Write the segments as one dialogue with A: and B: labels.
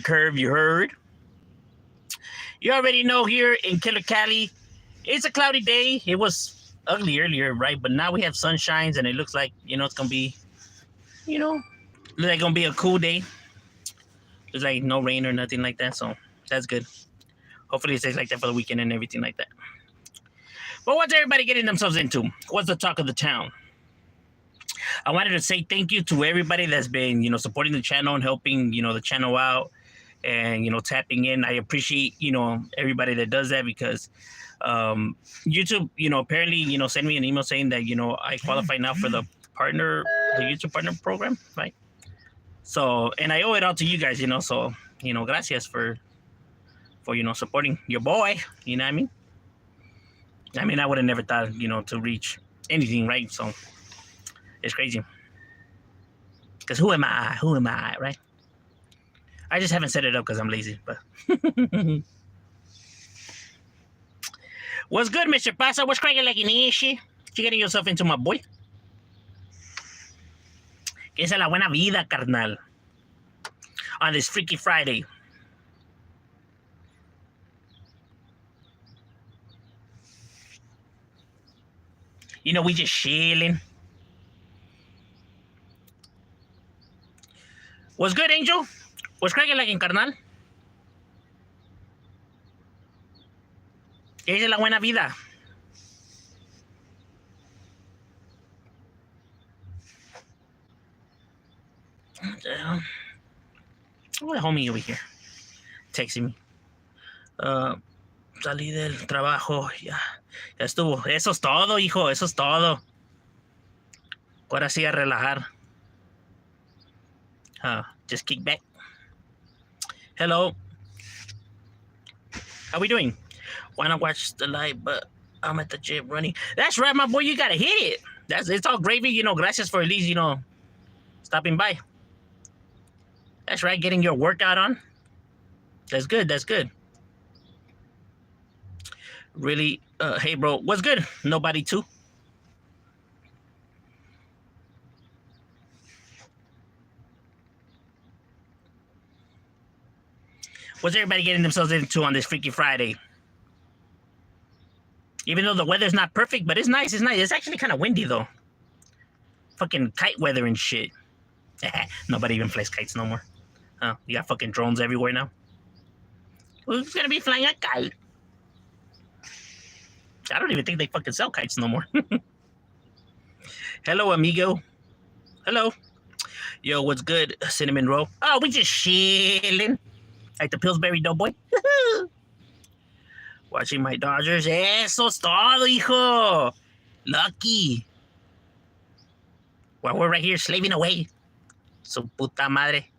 A: curve, you heard. You already know here in Killer Cali, it's a cloudy day. It was ugly earlier, right? But now we have sunshines and it looks like, it's going to be, you know, looks like going to be a cool day. There's like no rain or nothing like that. So that's good. Hopefully it stays like that for the weekend and everything like that. But what's everybody getting themselves into? What's the talk of the town? I wanted to say thank you to everybody that's been, supporting the channel and helping, the channel out and, tapping in. I appreciate, everybody that does that because YouTube, apparently, sent me an email saying that, I qualify now for the YouTube partner program, right? So, and I owe it all to you guys, so, gracias for supporting your boy, you know what I mean? I would have never thought, to reach anything, right? So, it's crazy. Because who am I, right? I just haven't set it up because I'm lazy, but... What's good, Mr. Pasa? What's cracking like an ishi? What you getting yourself into, my boy? Que esa es la buena vida, carnal. On this Freaky Friday. We just chilling. What's good, Angel? What's cracking like in carnal? Esa es la buena vida. What a homie over here texting me. Salí del trabajo, ya estuvo. Eso es todo, hijo, eso es todo. Ahora sí a relajar. Just kick back. Hello. How we doing? Wanna watch the live, but I'm at the gym running. That's right, my boy, you gotta hit it. It's all gravy, gracias for at least, stopping by. That's right, getting your workout on. That's good, that's good. Really, hey bro, what's good? Nobody too. What's everybody getting themselves into on this Freaky Friday? Even though the weather's not perfect, but it's nice, it's nice. It's actually kind of windy though. Fucking kite weather and shit. Nobody even flies kites no more. You got fucking drones everywhere now. Who's gonna be flying a kite? I don't even think they fucking sell kites no more. Hello, amigo. Hello. Yo, what's good? Cinnamon roll. Oh, we just chilling. Like the Pillsbury Doughboy. Watching my Dodgers. Eso es todo, hijo. Lucky. While we're right here slaving away. So puta madre.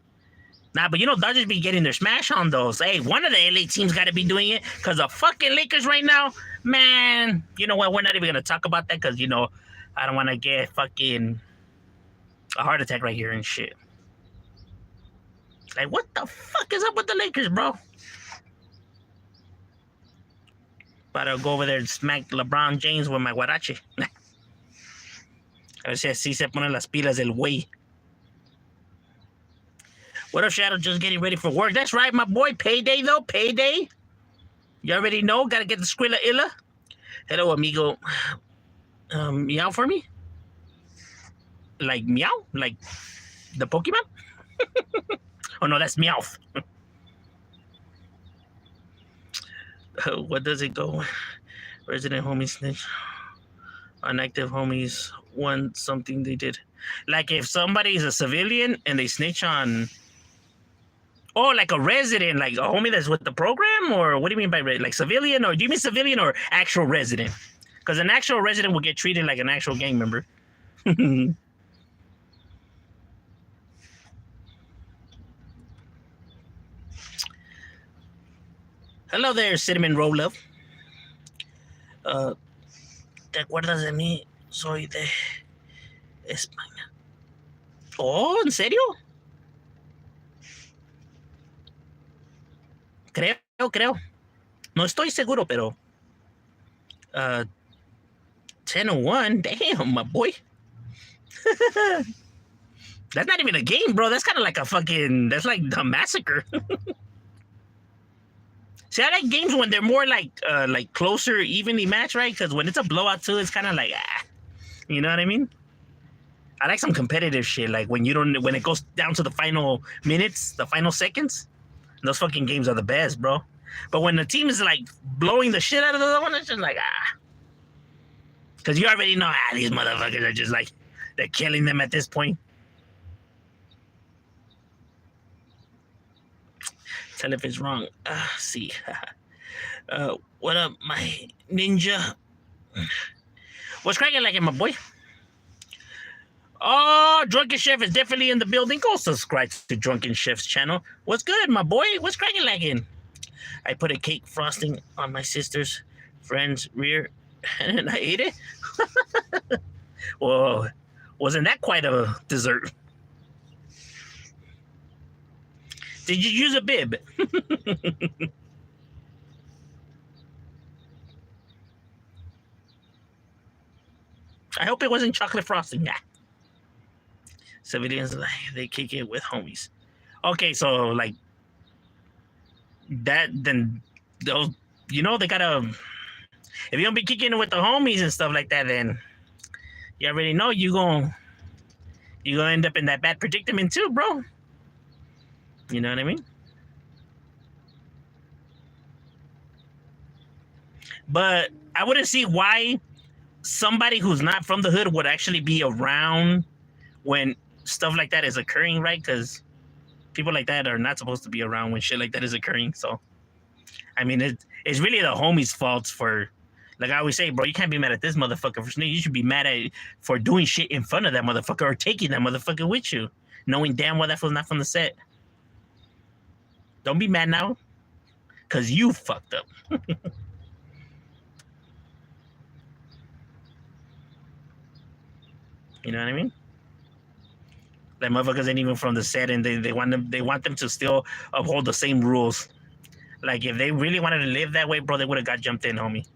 A: Nah, but Dodgers be getting their smash on those. Hey, one of the LA teams got to be doing it because the fucking Lakers right now, man, you know what? We're not even going to talk about that because, I don't want to get fucking a heart attack right here and shit. Like, what the fuck is up with the Lakers, bro? About to go over there and smack LeBron James with my guarache. A ver si así se ponen las pilas del güey. What up, Shadow? Just getting ready for work. That's right, my boy. Payday, though. Payday. You already know. Got to get the Skrilla Illa. Hello, amigo. Meow for me? Like meow? Like the Pokemon? Oh, no, that's Meowth. What does it go? Resident homie snitch. Unactive homies want something they did. Like if somebody's a civilian and they snitch on... Oh, like a resident, like a homie that's with the program? Or what do you mean by like civilian? Or do you mean civilian or actual resident? Because an actual resident will get treated like an actual gang member. Hello there, Cinnamon Roll Love. ¿Te acuerdas de mí? Soy de España. Oh, ¿en serio? Creo. No estoy seguro, pero... 10-1? Damn, my boy. That's not even a game, bro. That's kind of like a fucking. That's like a massacre. See, I like games when they're more like closer, evenly matched, right? Because when it's a blowout too, it's kind of like you know what I mean? I like some competitive shit, like when it goes down to the final minutes, the final seconds. Those fucking games are the best, bro. But when the team is like blowing the shit out of the other one, it's just like because you already know these motherfuckers are just like they're killing them at this point. Tell if it's wrong. See. What up, my ninja? What's cracking like it, my boy? Oh, Drunken Chef is definitely in the building. Go subscribe to Drunken Chef's channel. What's good, my boy? What's cracking like it? I put a cake frosting on my sister's friend's rear, and I ate it. Whoa, wasn't that quite a dessert? Did you use a bib? I hope it wasn't chocolate frosting. Yeah. Civilians, they kick it with homies. Okay, so like that, then those, they gotta. If you don't be kicking it with the homies and stuff like that, then you already know you gonna end up in that bad predicament too, bro. You know what I mean? But I wouldn't see why somebody who's not from the hood would actually be around when stuff like that is occurring, right? Because people like that are not supposed to be around when shit like that is occurring. So, I mean, it's really the homies' faults for, like I always say, bro, you can't be mad at this motherfucker for snitching. You should be mad at for doing shit in front of that motherfucker or taking that motherfucker with you, knowing damn well that was not from the set. Don't be mad now, because you fucked up. You know what I mean? Like motherfuckers ain't even from the set, and they want them to still uphold the same rules. Like if they really wanted to live that way, bro, they would have got jumped in, homie.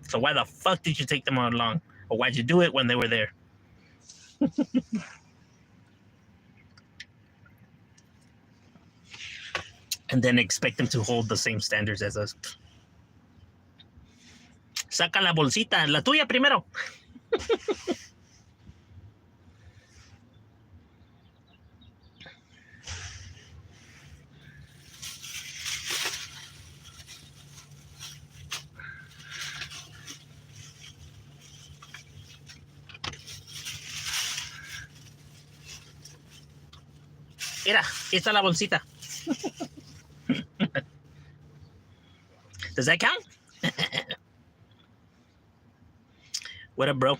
A: So why the fuck did you take them along, or why'd you do it when they were there? And then expect them to hold the same standards as us. Saca la bolsita, la tuya primero. Mira, aquí está la bolsita. Does that count? What up, bro?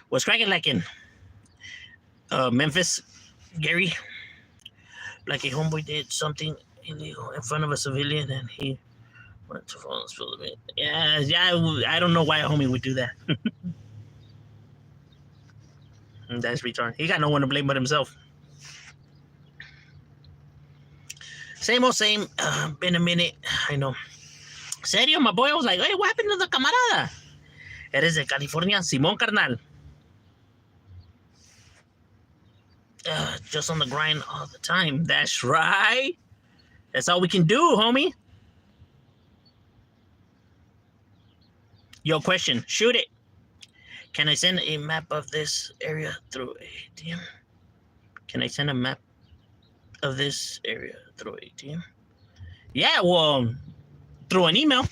A: What's cracking like in Memphis, Gary? Like a homeboy did something illegal in front of a civilian and he went to phone spill the Yeah, I don't know why a homie would do that. That's retarded. He got no one to blame but himself. Same old same. Been a minute. I know. Serio, my boy? I was like, hey, what happened to the camarada? Eres de California? Simón, carnal. Just on the grind all the time. That's right. That's all we can do, homie. Yo, question. Shoot it. Can I send a map of this area through ATM? Can I send a map of this area through ATM? Yeah, well, through an email.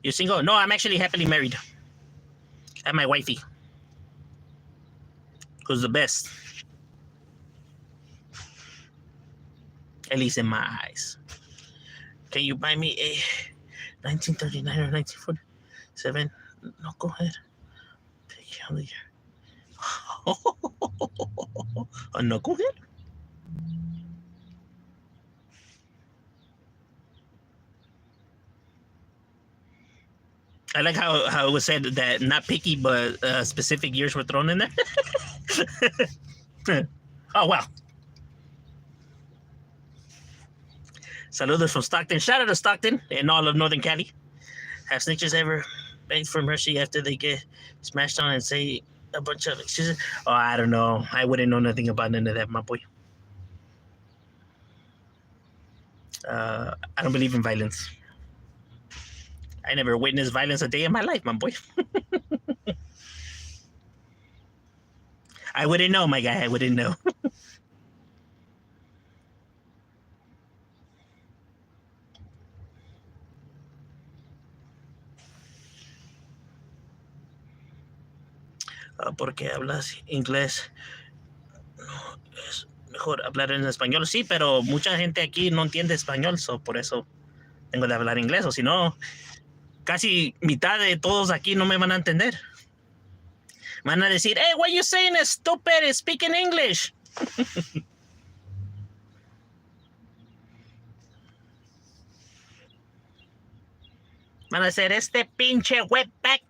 A: You single? No, I'm actually happily married. I have my wifey, who's the best. At least in my eyes. Can you buy me a 1939 or 1947? No, go ahead. Pick on the year. A knucklehead? I like how it was said that not picky, but specific years were thrown in there. Oh, wow. Saludos from Stockton. Shout out to Stockton and all of Northern Cali. Have snitches ever begged for mercy after they get smashed on and say A bunch of excuses. Oh, I don't know. I wouldn't know nothing about none of that, my boy. I don't believe in violence. I never witnessed violence a day in my life, my boy. I wouldn't know, my guy. I wouldn't know. Porque hablas inglés. No, es mejor hablar en español. Sí, pero mucha gente aquí no entiende español, so por eso tengo de hablar inglés. O si no, casi mitad de todos aquí no me van a entender. Van a decir, hey, what you saying is stupid, speaking English. Van a decir, este pinche webpack.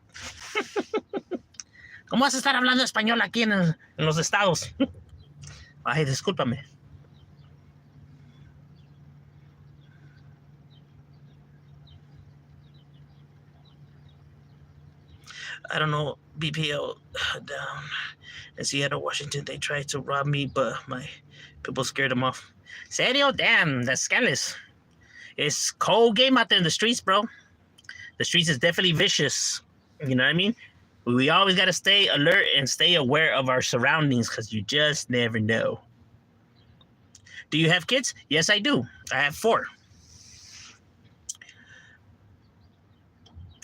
A: ¿Cómo vas a estar hablando español aquí en los estados? Ay, discúlpame. I don't know, BPL down in Seattle, Washington. They tried to rob me, but my people scared them off. Serio? Damn, that's scandalous. It's cold game out there in the streets, bro. The streets is definitely vicious. You know what I mean? We always got to stay alert and stay aware of our surroundings because you just never know. Do you have kids? Yes, I do. I have 4.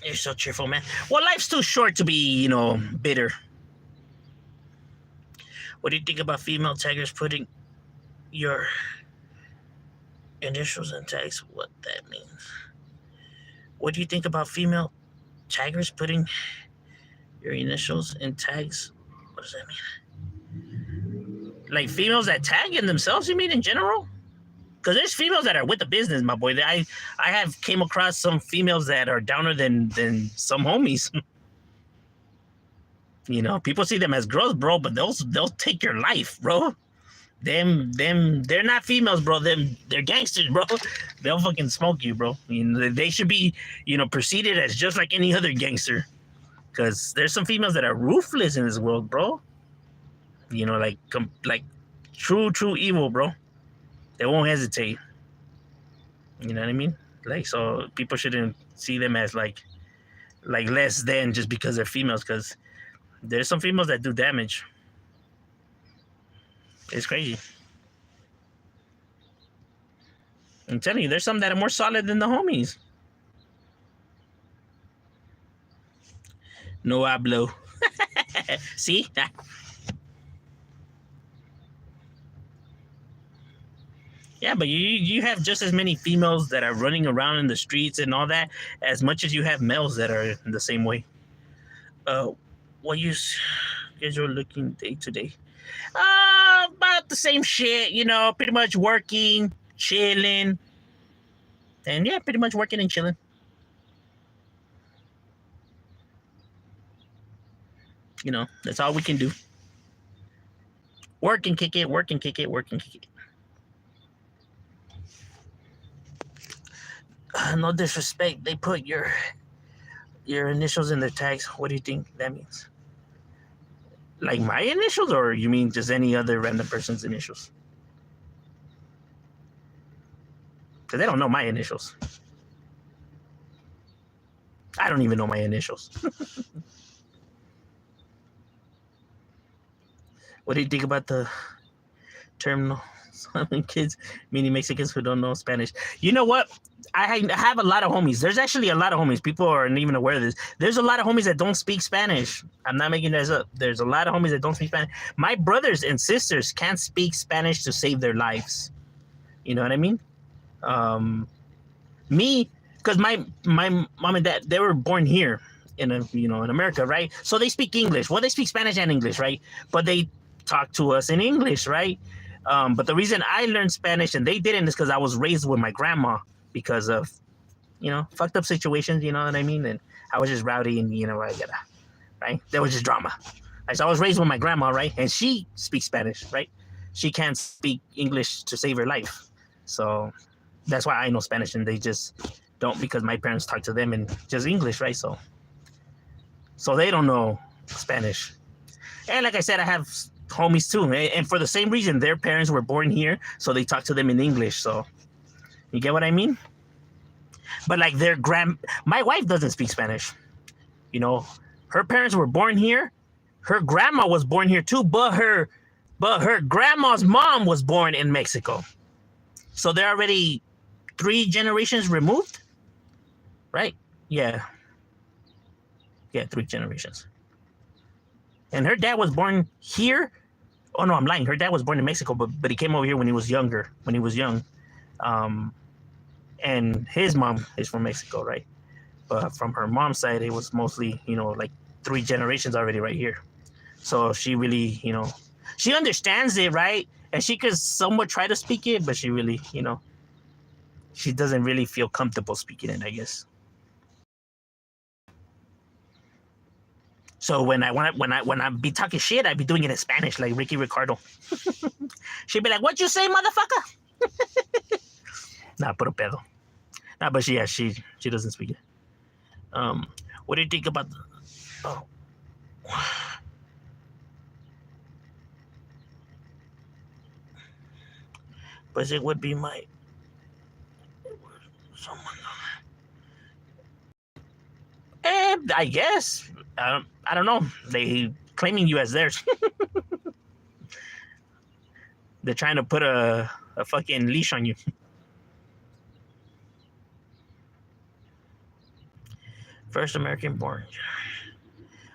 A: You're so cheerful, man. Well, life's too short to be, bitter. What do you think about female taggers putting your initials in tags? What that means? What do you think about female taggers putting your initials in tags? What does that mean? Like females that tag in themselves, you mean in general? Because there's females that are with the business, my boy. I have came across some females that are downer than some homies. People see them as girls, bro, but they'll take your life, bro. Them, they're not females, bro. They're gangsters, bro. They'll fucking smoke you, bro. They should be, preceded as just like any other gangster. Because there's some females that are ruthless in this world, bro. Like true evil, bro. They won't hesitate. You know what I mean? Like, so people shouldn't see them as like less than just because they're females, because there's some females that do damage. It's crazy. I'm telling you, there's some that are more solid than the homies. No hablo. See? Yeah, but you have just as many females that are running around in the streets and all that, as much as you have males that are the same way. What you guys are looking day to day? About the same shit, pretty much working, chilling, and yeah, pretty much working and chilling. That's all we can do. Work and kick it, work and kick it, work and kick it. No disrespect, they put your initials in their tags. What do you think that means? Like my initials, or you mean just any other random person's initials? Because they don't know my initials. I don't even know my initials. What do you think about the term kids, meaning Mexicans who don't know Spanish? You know what? I have a lot of homies. There's actually a lot of homies. People aren't even aware of this. There's a lot of homies that don't speak Spanish. I'm not making this up. There's a lot of homies that don't speak Spanish. My brothers and sisters can't speak Spanish to save their lives. You know what I mean? Me, because my mom and dad, they were born here in America, right? So they speak English. Well, they speak Spanish and English, right? But they talk to us in English, right? But the reason I learned Spanish and they didn't is because I was raised with my grandma, because of, fucked up situations, you know what I mean? And I was just rowdy and, right? There was just drama. So I was raised with my grandma, right? And she speaks Spanish, right? She can't speak English to save her life. So that's why I know Spanish and they just don't, because my parents talk to them in just English, right? So they don't know Spanish. And like I said, I have homies too, and for the same reason, their parents were born here, so they talk to them in English. So you get what I mean? But like my wife doesn't speak Spanish. You know, her parents were born here. Her grandma was born here too, but her grandma's mom was born in Mexico. So they're already 3 generations removed, right? Yeah, yeah, 3 generations. And her dad was born here. Oh no, I'm lying. Her dad was born in Mexico, but he came over here when he was younger, when he was young. Um, and his mom is from Mexico, right? But from her mom's side, it was mostly, like 3 generations already right here. So she really, she understands it, right? And she could somewhat try to speak it, but she really, she doesn't really feel comfortable speaking it, I guess. So when I be talking shit, I'd be doing it in Spanish, like Ricky Ricardo. She'd be like, "What you say, motherfucker?" Nah, puro pedo. Nah, but she doesn't speak it. What do you think about? Oh, but it would be my someone. I guess. I don't know. They claiming you as theirs. They're trying to put a fucking leash on you. First American born.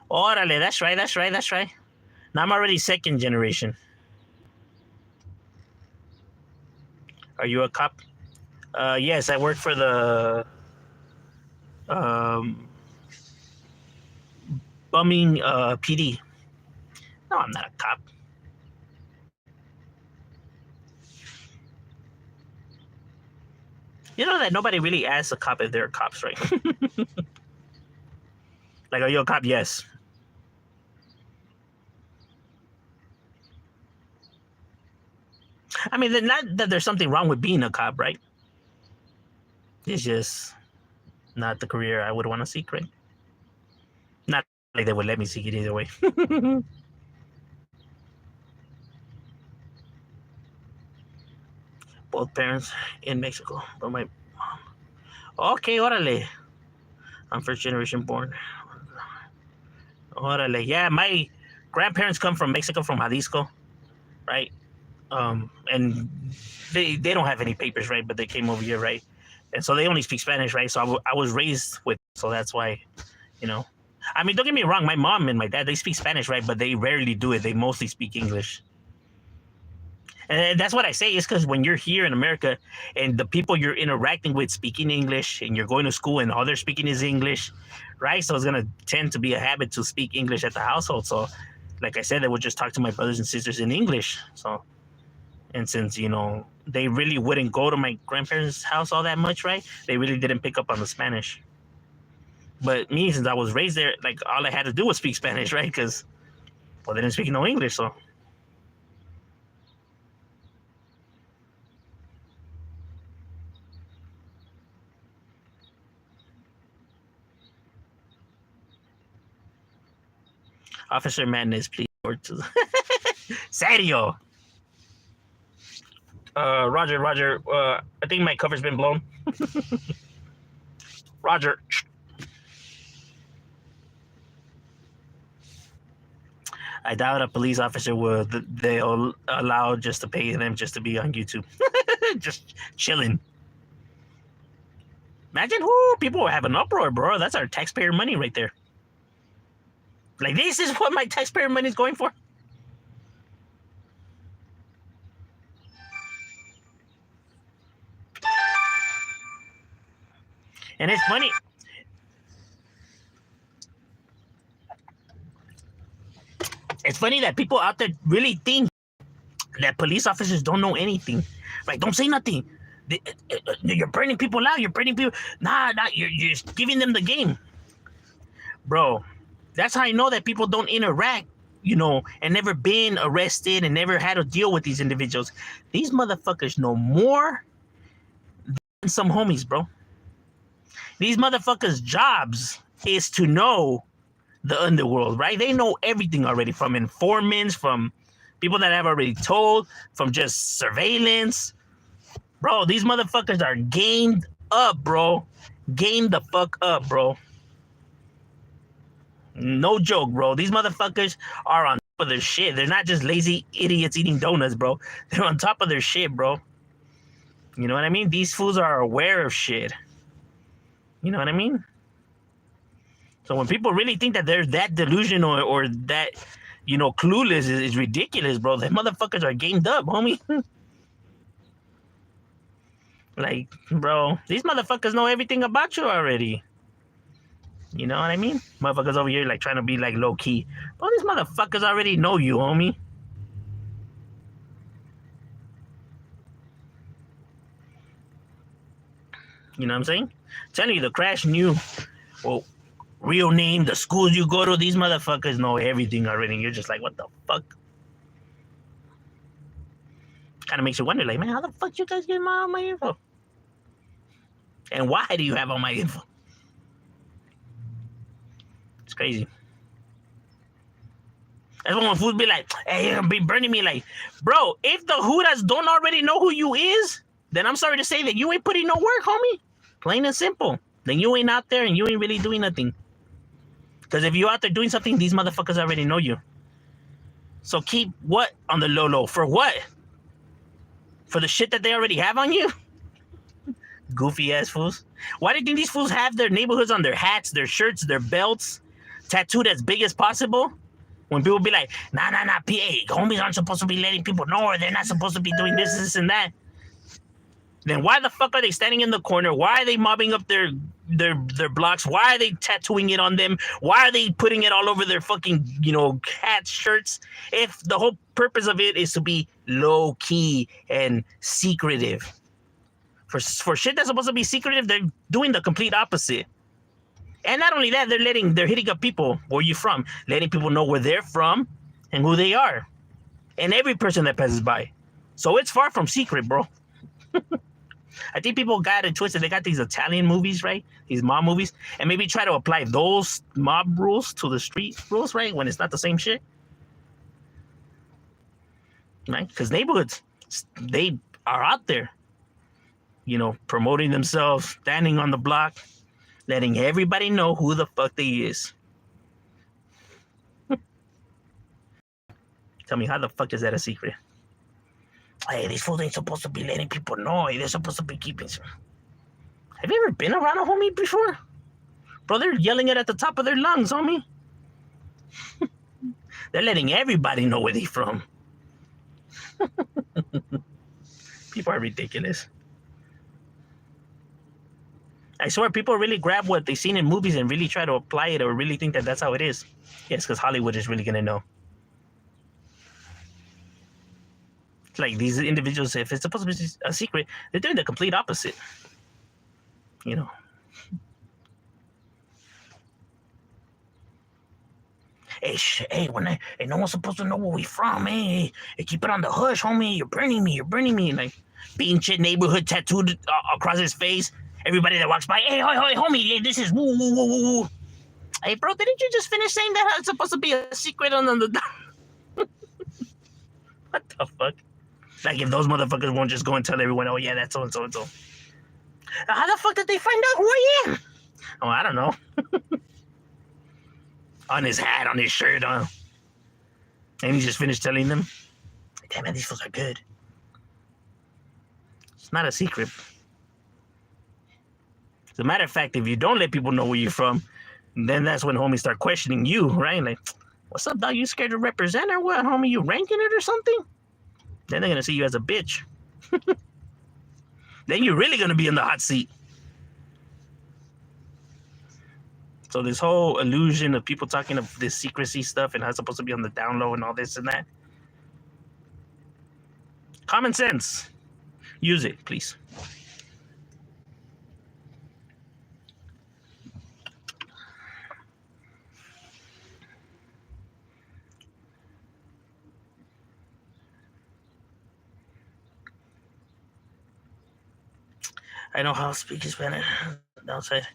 A: Órale, that's right, that's right, that's right. Now I'm already 2nd generation. Are you a cop? Yes, I work for the bumming PD. No, I'm not a cop. You know that nobody really asks a cop if they're cops, right? Like, are you a cop? Yes. I mean, not that there's something wrong with being a cop, right? It's just not the career I would want to seek, right? Not like they would let me seek it either way. Both parents in Mexico, but my mom. Okay, órale. I'm 1st generation born. Órale. Yeah, my grandparents come from Mexico, from Jalisco, right? And they don't have any papers, right? But they came over here, right? And so they only speak Spanish, right? So I was raised with, so that's why, you know. I mean, don't get me wrong. My mom and my dad, they speak Spanish, right? But they rarely do it. They mostly speak English. And that's what I say is because when you're here in America and the people you're interacting with speaking English and you're going to school and all they're speaking is English, right? So it's going to tend to be a habit to speak English at the household. So, like I said, I would just talk to my brothers and sisters in English. So, and since, they really wouldn't go to my grandparents' house all that much, right? They really didn't pick up on the Spanish. But me, since I was raised there, like all I had to do was speak Spanish, right? Because, well, they didn't speak no English, so. Officer Madness, please. Serio. Roger. I think my cover's been blown. Roger. I doubt a police officer would. They'll allow just to pay them just to be on YouTube, just chilling. Imagine who people will have an uproar, bro. That's our taxpayer money right there. Like, this is what my taxpayer money is going for. And it's funny. It's funny that people out there really think that police officers don't know anything. Like, don't say nothing. You're burning people out. You're burning people. Nah. You're just giving them the game, bro. That's how I know that people don't interact, and never been arrested and never had to deal with these individuals. These motherfuckers know more than some homies, bro. These motherfuckers' jobs is to know the underworld, right? They know everything already, from informants, from people that have already told, from just surveillance. Bro, these motherfuckers are gamed up, bro. Game the fuck up, bro. No joke, bro. These motherfuckers are on top of their shit. They're not just lazy idiots eating donuts, bro. They're on top of their shit, bro. You know what I mean? These fools are aware of shit. You know what I mean? So when people really think that they're that delusional or that, clueless is ridiculous, bro. The motherfuckers are gamed up, homie. Like, bro, these motherfuckers know everything about you already. You know what I mean? Motherfuckers over here like trying to be like low key. Bro, these motherfuckers already know you, homie. You know what I'm saying? I'm telling you, the Crash knew, well, real name, the schools you go to, these motherfuckers know everything already. You're just like, what the fuck? Kind of makes you wonder, like, man, how the fuck you guys get my info? And why do you have all my info? It's crazy. That's when fools be like, hey, you're gonna be burning me. Like, bro, if the Hudas don't already know who you is, then I'm sorry to say that you ain't putting no work, homie. Plain and simple. Then you ain't out there and you ain't really doing nothing. Because if you're out there doing something, these motherfuckers already know you. So keep what on the low? For what? For the shit that they already have on you? Goofy ass fools. Why do you think these fools have their neighborhoods on their hats, their shirts, their belts, tattooed as big as possible? When people be like, nah, PA, homies aren't supposed to be letting people know, or they're not supposed to be doing this, and that. Then why the fuck are they standing in the corner? Why are they mobbing up their blocks? Why are they tattooing it on them? Why are they putting it all over their fucking, hats, shirts? If the whole purpose of it is to be low key and secretive. For shit that's supposed to be secretive, they're doing the complete opposite. And not only that, they're hitting up people. Where you from? Letting people know where they're from and who they are. And every person that passes by. So it's far from secret, bro. I think people got it twisted. They got these Italian movies, right? These mob movies. And maybe try to apply those mob rules to the street rules, right? When it's not the same shit. Right? Because neighborhoods, they are out there. Promoting themselves, standing on the block, letting everybody know who the fuck they is. Tell me, how the fuck is that a secret? Hey, these fools ain't supposed to be letting people know. They're supposed to be keeping some. Have you ever been around a homie before? Bro, they're yelling it at the top of their lungs, homie. They're letting everybody know where they from. People are ridiculous. I swear, people really grab what they've seen in movies and really try to apply it or really think that that's how it is. Yes, because Hollywood is really going to know. It's like these individuals, if it's supposed to be a secret, they're doing the complete opposite. Hey, no one's supposed to know where we from, hey, keep it on the hush, homie. You're burning me. Like, being shit neighborhood tattooed across his face. Everybody that walks by, hey, homie, hey, this is woo. Hey, bro, didn't you just finish saying that it's supposed to be a secret on the... What the fuck? Like, if those motherfuckers won't just go and tell everyone, oh, yeah, that's so-and-so. How the fuck did they find out who I am? Oh, I don't know. On his hat, on his shirt, and he just finished telling them, damn man, these fools are good. It's not a secret. As a matter of fact, if you don't let people know where you're from, then that's when homies start questioning you, right? Like, what's up, dog? You scared to represent or what, homie? You ranking it or something? Then they're going to see you as a bitch. Then you're really going to be in the hot seat. So this whole illusion of people talking of this secrecy stuff and how it's supposed to be on the down low and all this and that. Common sense. Use it, please. I know how to speak Spanish outside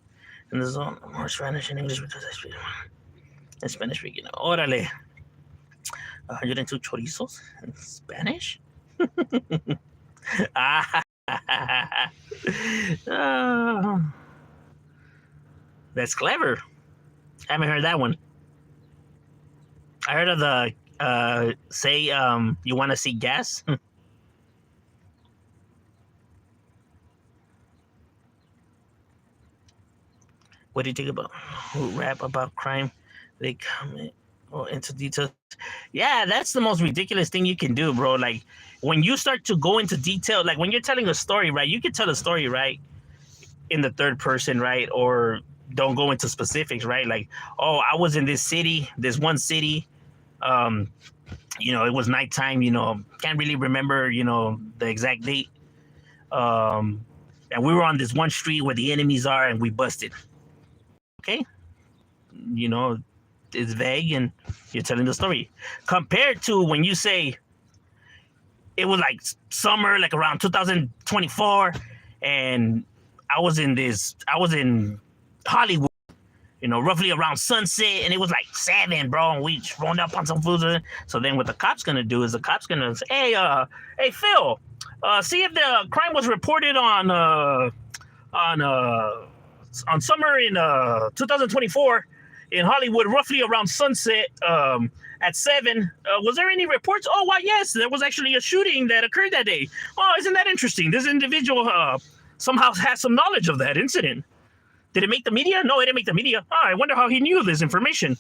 A: in the zone, more Spanish and English because I speak. In Spanish speaking. Órale. 102 chorizos in Spanish? Ah, oh, that's clever. Haven't heard that one. I heard of the say you want to see gas. What do you think about who rap about crime? They comment into details. Yeah, that's the most ridiculous thing you can do, bro. Like when you start to go into detail, like when you're telling a story, right? You can tell a story, right, in the third person, right? Or don't go into specifics, right? Like, oh, I was in this city, this one city. Um, it was nighttime. Can't really remember, the exact date. Um, and we were on this one street where the enemies are, and we busted. Okay, you know, it's vague, and you're telling the story. Compared to when you say it was like summer, like around 2024, and I was in Hollywood, roughly around sunset, and it was like 7, bro, and we just rolled up on some food. So then what the cop's gonna do is the cop's gonna say, hey, Phil, see if the crime was reported on summer in 2024 in Hollywood, roughly around sunset, at 7. Was there any reports? Oh, why, yes, there was actually a shooting that occurred that day. Oh, isn't that interesting? This individual somehow has some knowledge of that incident. Did it make the media? No, it didn't make the media. Oh, I wonder how he knew this information.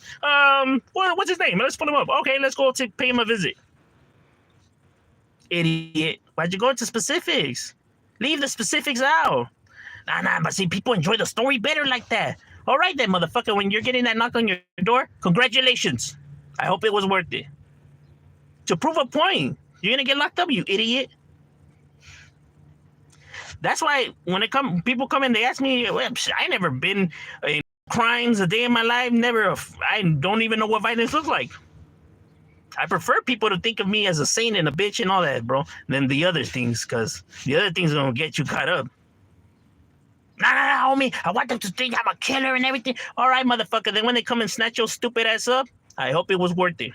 A: What's his name? Let's pull him up. Okay, let's go to pay him a visit. Idiot. Why'd you go into specifics? Leave the specifics out. Nah, but see, people enjoy the story better like that. All right then, motherfucker, when you're getting that knock on your door, congratulations. I hope it was worth it. To prove a point, you're gonna get locked up, you idiot. That's why when people come in, they ask me, well, I never been in crimes a day in my life. Never. I don't even know what violence looks like. I prefer people to think of me as a saint and a bitch and all that, bro, than the other things, because the other things are gonna get you caught up. Nah, homie. I want them to think I'm a killer and everything. All right, motherfucker. Then when they come and snatch your stupid ass up, I hope it was worth it.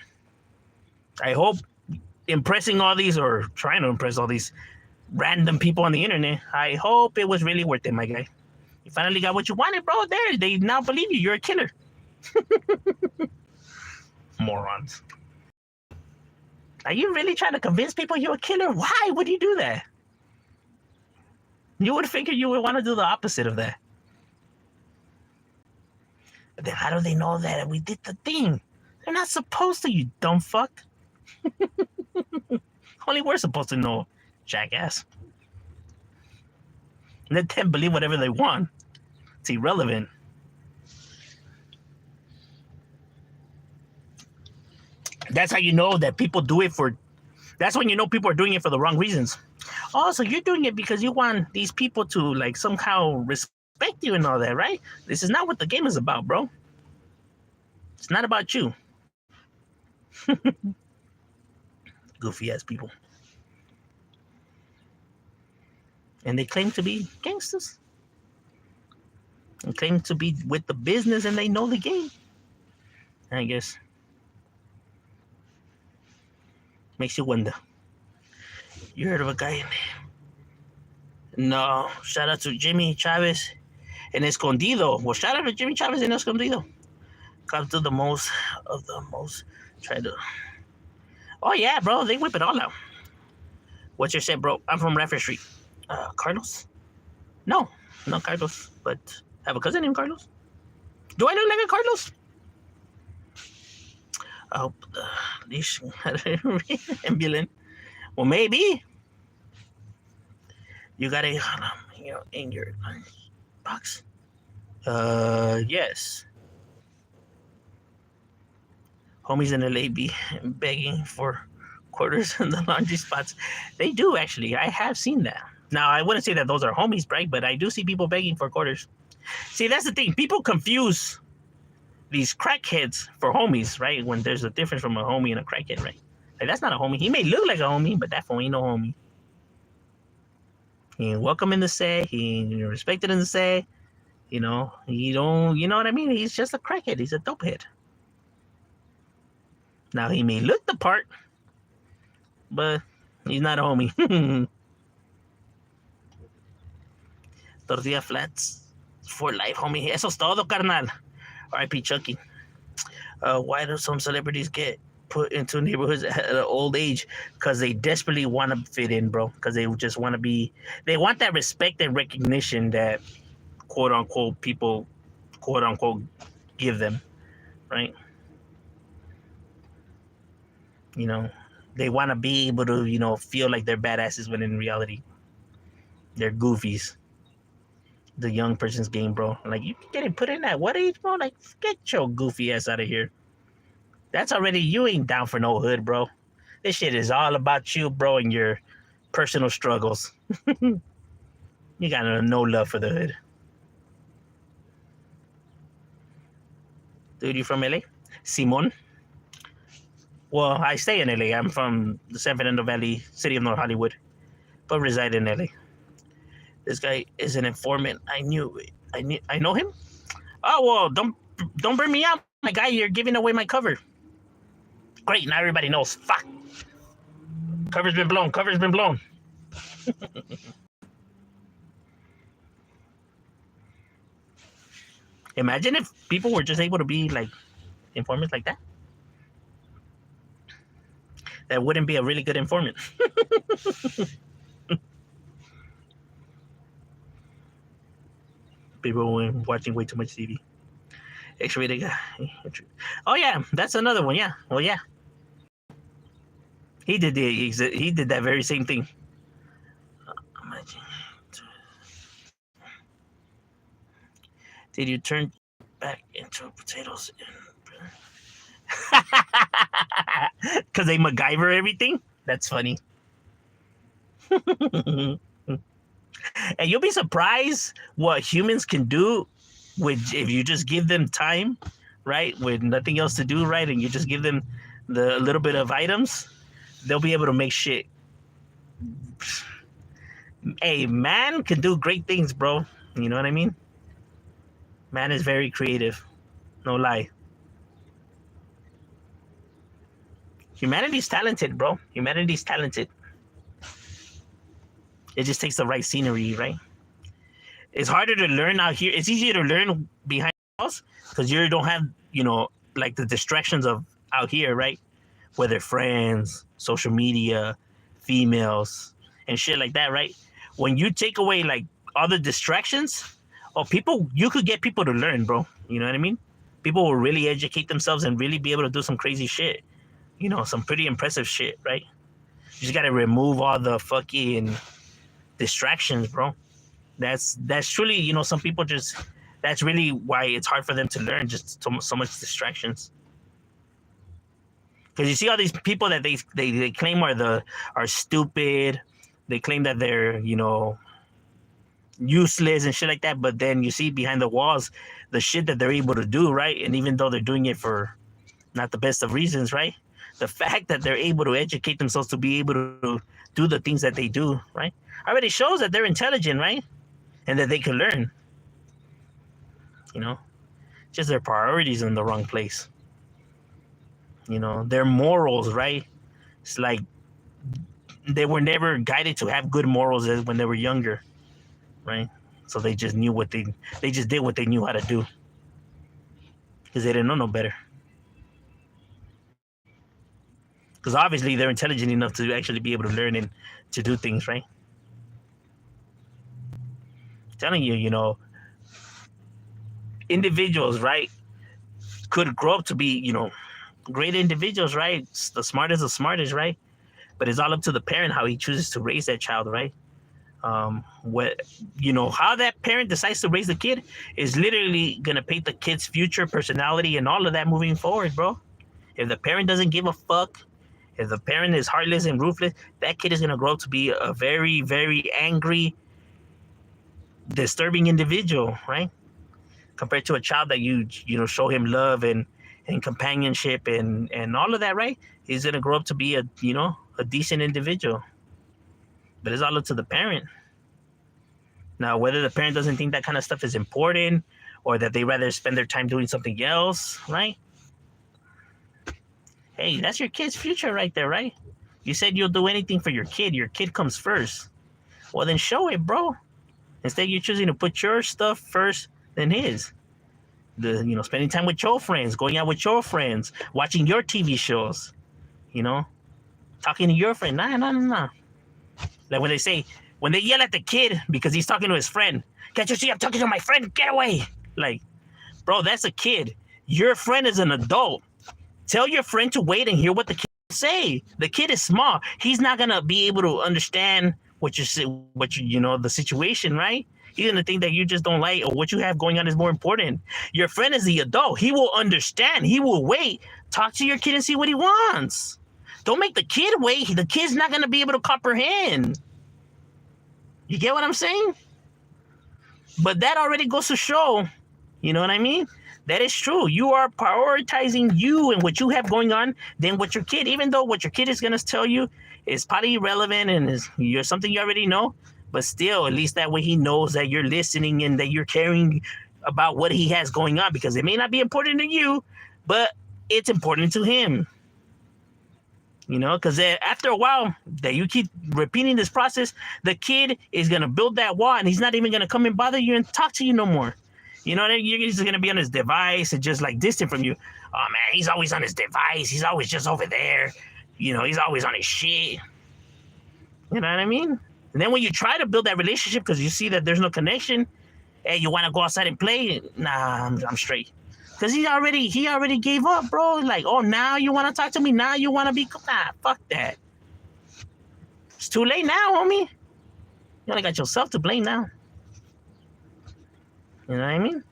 A: I hope impressing all these, or trying to impress all these random people on the internet, I hope it was really worth it, my guy. You finally got what you wanted, bro. There, they now believe you. You're a killer. Morons. Are you really trying to convince people you're a killer? Why would you do that? You would figure you would want to do the opposite of that. But then how do they know that we did the thing? They're not supposed to, you dumb fuck. Only we're supposed to know, jackass. Let them believe whatever they want. It's irrelevant. That's how you know that people do it for... That's when you know people are doing it for the wrong reasons. Oh, so you're doing it because you want these people to, like, somehow respect you and all that, right? This is not what the game is about, bro. It's not about you. Goofy-ass people. And they claim to be gangsters. They claim to be with the business, and they know the game. I guess. Makes you wonder. You heard of a guy? No. Shout out to Jimmy Chavez and Escondido. Well, shout out to Jimmy Chavez and Escondido. Cops do the most of the most. Try to... Oh, yeah, bro. They whip it all out. What's your set, bro? I'm from Radford Street. Carlos? No, not Carlos, but I have a cousin named Carlos. Do I look like a Carlos? I hope these ambulance. Well, maybe. You got a in your box. Yes. Homies in LA be begging for quarters in the laundry spots. They do, actually. I have seen that. Now, I wouldn't say that those are homies, right? But I do see people begging for quarters. See, that's the thing. People confuse these crackheads for homies, right? When there's a difference from a homie and a crackhead, right? Like, that's not a homie. He may look like a homie, but that fool ain't no homie. He ain't welcome in the set. He ain't respected in the set. He don't, you know what I mean? He's just a crackhead. He's a dopehead. Now he may look the part, but he's not a homie. Tortilla flats for life, homie. Eso es todo, carnal. R.I.P. Chucky. Why do some celebrities get put into neighborhoods at an old age? Because they desperately want to fit in, bro. Because they just want to be, they want that respect and recognition that quote unquote people, quote unquote, give them, right? You know, they want to be able to, feel like they're badasses when in reality, they're goofies. The young person's game, bro. Like, you getting put in at what age, bro? Like, get your goofy ass out of here. That's already, you ain't down for no hood, bro. This shit is all about you, bro, and your personal struggles. You got no love for the hood. Dude, you from LA? Simon? Well, I stay in LA. I'm from the San Fernando Valley, city of North Hollywood, but reside in LA. This guy is an informant. I know him. Oh well, don't burn me out, my guy. You're giving away my cover. Great, now everybody knows. Fuck. Cover's been blown. Cover's been blown. Imagine if people were just able to be like informants like that. That wouldn't be a really good informant. People were watching way too much TV. X-rated guy. Oh yeah, that's another one. Yeah. Well, yeah. He did that very same thing. Did you turn back into potatoes? Because they MacGyver everything? That's funny. And you'll be surprised what humans can do if you just give them time, right? With nothing else to do, right? And you just give them the little bit of items, they'll be able to make shit. Hey, man can do great things, bro. You know what I mean? Man is very creative. No lie. Humanity's talented, bro. Humanity's talented. It just takes the right scenery, right? It's harder to learn out here. It's easier to learn behind walls because you don't have, like the distractions of out here, right? Whether friends, social media, females, and shit like that, right? When you take away like all the distractions, you could get people to learn, bro. You know what I mean? People will really educate themselves and really be able to do some crazy shit. Some pretty impressive shit, right? You just gotta remove all the fucking distractions, bro. That's truly, some people that's really why it's hard for them to learn, just so much distractions. Because you see all these people that they claim are stupid, they claim that they're, useless and shit like that, but then you see behind the walls the shit that they're able to do, right? And even though they're doing it for not the best of reasons, right? The fact that they're able to educate themselves to be able to do the things that they do, right? Already shows that they're intelligent, right? And that they can learn. Just their priorities in the wrong place. Their morals, right? It's like they were never guided to have good morals when they were younger, right? So they just knew they just did what they knew how to do because they didn't know no better. Because obviously they're intelligent enough to actually be able to learn and to do things, right? I'm telling you, individuals, right, could grow up to be, great individuals, right? The smartest of smartest, right? But it's all up to the parent how he chooses to raise that child, right? How that parent decides to raise the kid is literally gonna paint the kid's future personality and all of that moving forward, bro. If the parent doesn't give a fuck, if the parent is heartless and ruthless, that kid is gonna grow up to be a very, very angry, disturbing individual, right? Compared to a child that you show him love and companionship and all of that, right? He's gonna grow up to be a decent individual. But it's all up to the parent. Now, whether the parent doesn't think that kind of stuff is important or that they rather spend their time doing something else, right? Hey, that's your kid's future right there, right? You said you'll do anything for your kid. Your kid comes first. Well, then show it, bro. Instead, you're choosing to put your stuff first than his. Spending time with your friends, going out with your friends, watching your TV shows, you know, talking to your friend. Nah. Like when they yell at the kid because he's talking to his friend, can't you see I'm talking to my friend? Get away. Like, bro, that's a kid. Your friend is an adult. Tell your friend to wait and hear what the kid say. The kid is small. He's not gonna be able to understand the situation, right? He's gonna think that you just don't like or what you have going on is more important. Your friend is the adult. He will understand. He will wait. Talk to your kid and see what he wants. Don't make the kid wait. The kid's not gonna be able to comprehend. You get what I'm saying? But that already goes to show, you know what I mean? That is true. You are prioritizing you and what you have going on than what your kid, even though what your kid is going to tell you is probably irrelevant and you're something you already know. But still, at least that way he knows that you're listening and that you're caring about what he has going on, because it may not be important to you, but it's important to him. Because after a while that you keep repeating this process, the kid is going to build that wall and he's not even going to come and bother you and talk to you no more. You're just going to be on his device and just like distant from you. Oh, man, he's always on his device. He's always just over there. He's always on his shit. You know what I mean? And then when you try to build that relationship because you see that there's no connection, hey, you want to go outside and play? Nah, I'm straight. Because he already gave up, bro. Like, oh, now you want to talk to me? Now you want to be... Nah, fuck that. It's too late now, homie. You only got yourself to blame now. You know what I mean?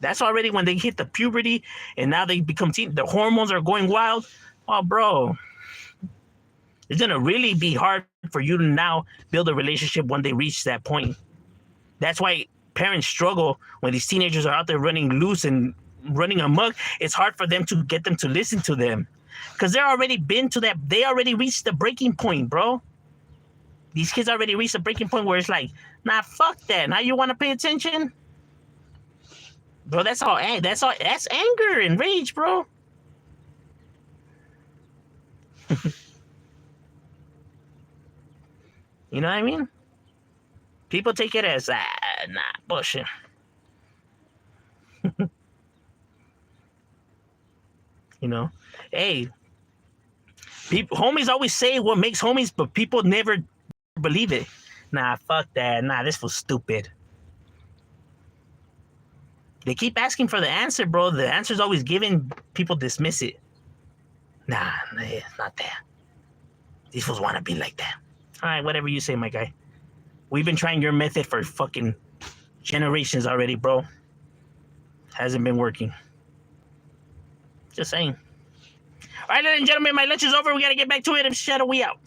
A: That's already when they hit the puberty and now they become teen. The hormones are going wild. Oh, bro. It's going to really be hard for you to now build a relationship when they reach that point. That's why parents struggle when these teenagers are out there running loose and running amok. It's hard for them to get them to listen to them because they're already been to that. They already reached the breaking point, bro. These kids already reached the breaking point where it's like, nah, fuck that. Now you want to pay attention? Bro, that's anger and rage, bro. You know what I mean? People take it as, nah, bullshit. Hey, homies always say what makes homies, but people never believe it. Nah, fuck that. Nah, this was stupid. They keep asking for the answer, bro. The answer's always given. People dismiss it. Nah, it's not that. These fools want to be like that. All right, whatever you say, my guy. We've been trying your method for fucking generations already, bro. Hasn't been working. Just saying. All right, ladies and gentlemen, my lunch is over. We got to get back to it. I'm Shadow. We out.